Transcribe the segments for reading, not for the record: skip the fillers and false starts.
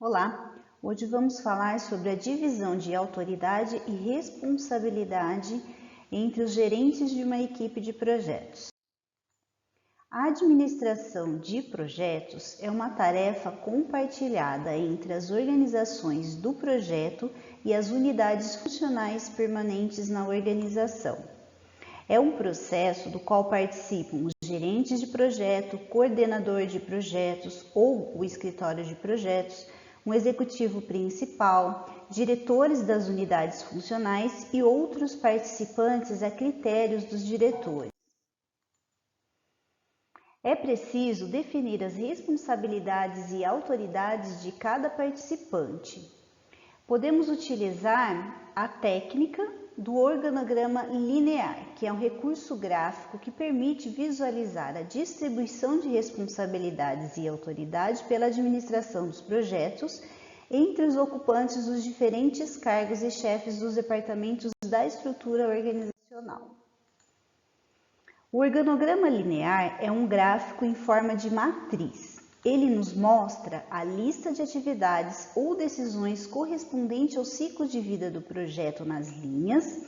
Olá, hoje vamos falar sobre a divisão de autoridade e responsabilidade entre os gerentes de uma equipe de projetos. A administração de projetos é uma tarefa compartilhada entre as organizações do projeto e as unidades funcionais permanentes na organização. É um processo do qual participam os gerentes de projeto, coordenador de projetos ou o escritório de projetos, um executivo principal, diretores das unidades funcionais e outros participantes a critérios dos diretores. É preciso definir as responsabilidades e autoridades de cada participante. Podemos utilizar a técnica do organograma linear, que é um recurso gráfico que permite visualizar a distribuição de responsabilidades e autoridade pela administração dos projetos entre os ocupantes dos diferentes cargos e chefes dos departamentos da estrutura organizacional. O organograma linear é um gráfico em forma de matriz. Ele nos mostra a lista de atividades ou decisões correspondente ao ciclo de vida do projeto nas linhas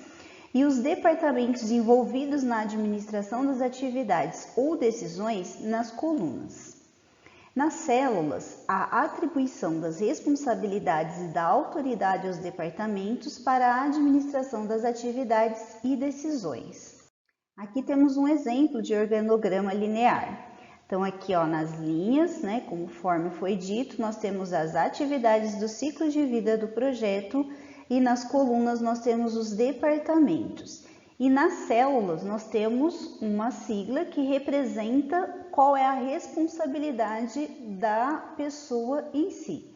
e os departamentos envolvidos na administração das atividades ou decisões nas colunas. Nas células, a atribuição das responsabilidades e da autoridade aos departamentos para a administração das atividades e decisões. Aqui temos um exemplo de organograma linear. Então aqui nas linhas, conforme foi dito, nós temos as atividades do ciclo de vida do projeto e nas colunas nós temos os departamentos. E nas células nós temos uma sigla que representa qual é a responsabilidade da pessoa em si.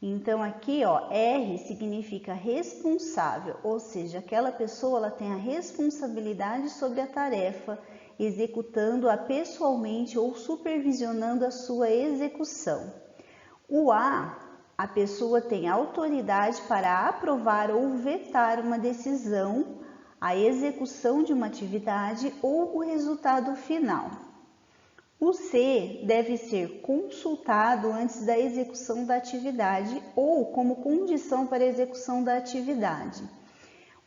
Então aqui, R significa responsável, ou seja, aquela pessoa ela tem a responsabilidade sobre a tarefa, executando-a pessoalmente ou supervisionando a sua execução. O a pessoa tem autoridade para aprovar ou vetar uma decisão, a execução de uma atividade ou o resultado final. O C deve ser consultado antes da execução da atividade ou como condição para a execução da atividade.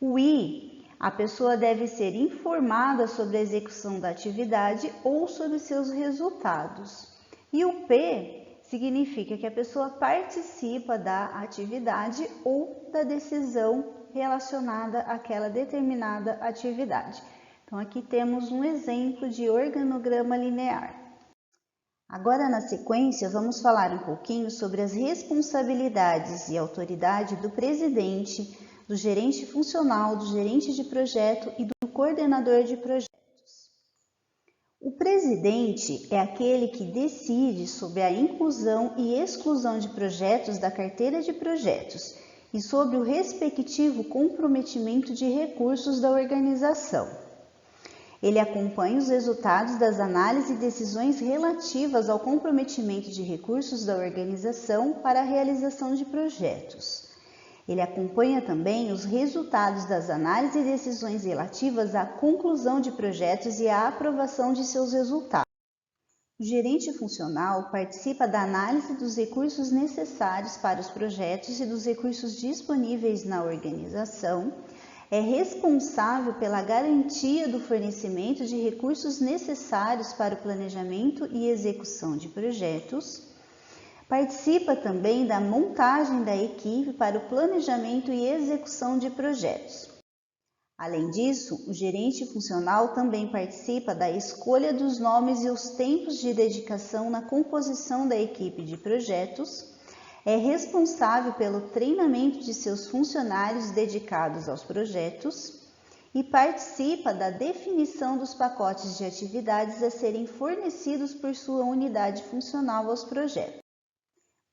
O I, a pessoa deve ser informada sobre a execução da atividade ou sobre seus resultados. E o P significa que a pessoa participa da atividade ou da decisão relacionada àquela determinada atividade. Então, aqui temos um exemplo de organograma linear. Agora, na sequência, vamos falar um pouquinho sobre as responsabilidades e autoridade do presidente, do gerente funcional, do gerente de projeto e do coordenador de projetos. O presidente é aquele que decide sobre a inclusão e exclusão de projetos da carteira de projetos e sobre o respectivo comprometimento de recursos da organização. Ele acompanha os resultados das análises e decisões relativas ao comprometimento de recursos da organização para a realização de projetos. Ele acompanha também os resultados das análises e decisões relativas à conclusão de projetos e à aprovação de seus resultados. O gerente funcional participa da análise dos recursos necessários para os projetos e dos recursos disponíveis na organização, é responsável pela garantia do fornecimento de recursos necessários para o planejamento e execução de projetos, participa também da montagem da equipe para o planejamento e execução de projetos. Além disso, o gerente funcional também participa da escolha dos nomes e os tempos de dedicação na composição da equipe de projetos, é responsável pelo treinamento de seus funcionários dedicados aos projetos e participa da definição dos pacotes de atividades a serem fornecidos por sua unidade funcional aos projetos.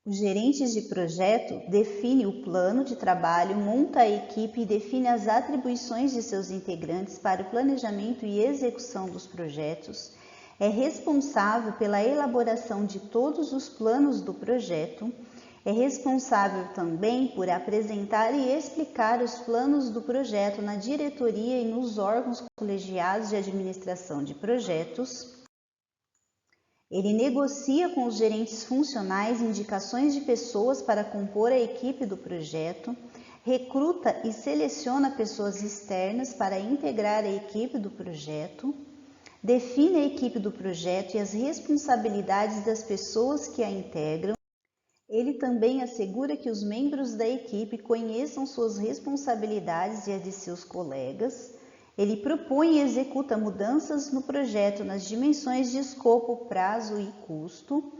Os gerentes de projeto definem o plano de trabalho, monta a equipe e define as atribuições de seus integrantes para o planejamento e execução dos projetos, é responsável pela elaboração de todos os planos do projeto, é responsável também por apresentar e explicar os planos do projeto na diretoria e nos órgãos colegiados de administração de projetos. Ele negocia com os gerentes funcionais indicações de pessoas para compor a equipe do projeto, recruta e seleciona pessoas externas para integrar a equipe do projeto, define a equipe do projeto e as responsabilidades das pessoas que a integram. Ele também assegura que os membros da equipe conheçam suas responsabilidades e as de seus colegas. Ele propõe e executa mudanças no projeto nas dimensões de escopo, prazo e custo.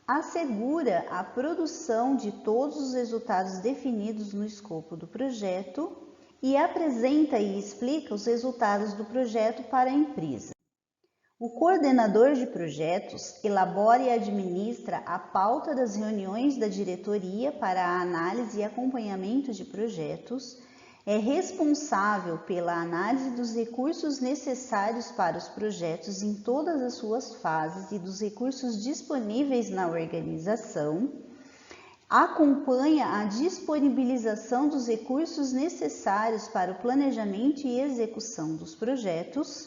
Assegura a produção de todos os resultados definidos no escopo do projeto e apresenta e explica os resultados do projeto para a empresa. O coordenador de projetos elabora e administra a pauta das reuniões da diretoria para a análise e acompanhamento de projetos, é responsável pela análise dos recursos necessários para os projetos em todas as suas fases e dos recursos disponíveis na organização, acompanha a disponibilização dos recursos necessários para o planejamento e execução dos projetos.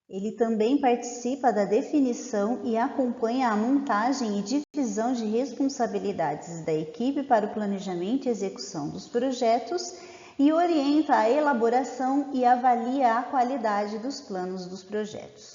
Ele também participa da definição e acompanha a montagem e divisão de responsabilidades da equipe para o planejamento e execução dos projetos e orienta a elaboração e avalia a qualidade dos planos dos projetos.